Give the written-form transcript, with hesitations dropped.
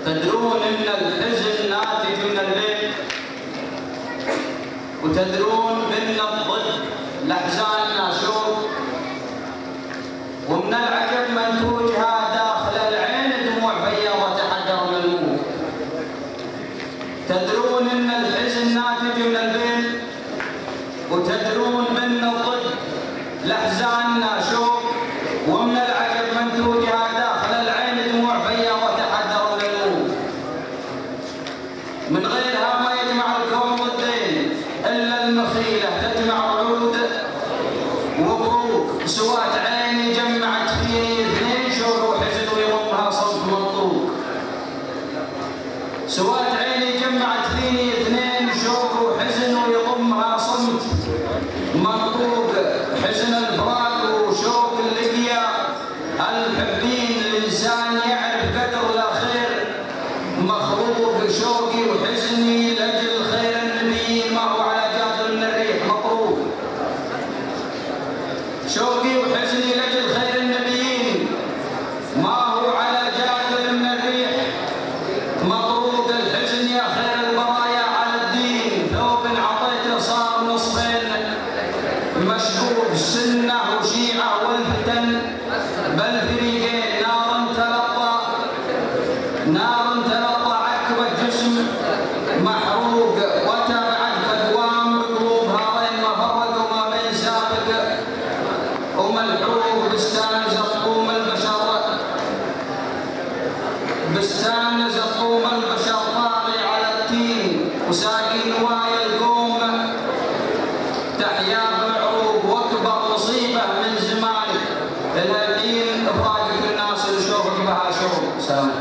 تدرون ان الحزن ناتج من الليل، وتدرون بان الضد لاحزاننا شوق، ومن العجب منتوجها داخل العين دموع بيضة تحدر من الموت. تدرون ان الحزن ناتج من الليل، وتدرون بان الضد لاحزاننا شوق، ومن العجب منتوجها داخل العين دموع بيضة تحدر من الموت. من غيرها ما يجمع الكون ضدين الا المخيله تجمع عود وبروق. سوات عيني جمعت فيني اثنين شوق وحزن ويضمها صوت منطوق. سوات عيني جمعت فيني اثنين شوق وحزن ويضمها صمت منطوق. حزن الفراق وشوق اللقيا المحبين، الانسان يعرف قدر الاخير مخلوق. شوقي وحزني لاجل خير النبيين ما هو على جاد من الريح مطروق. شوقي وحزني لاجل خير النبيين ما هو على جاد من الريح مطروق. الحزن يا خير البرايا على الدين ثوب عطيته صار نصفين مشقوق. سنه وشيعه والفتن بل فريقين، نار تلطى عكبت جسم محروق. وتابعت اقوام قلوبها بين مفرق وما بين سابق وملحوق. بستان زقوم البشر طاغي على التين، وساقي نوايا القوم تحيا بمعروق. واكبر مصيبه من زمان الهين افراقك الناس اللي شوفك بها شوق. سلام.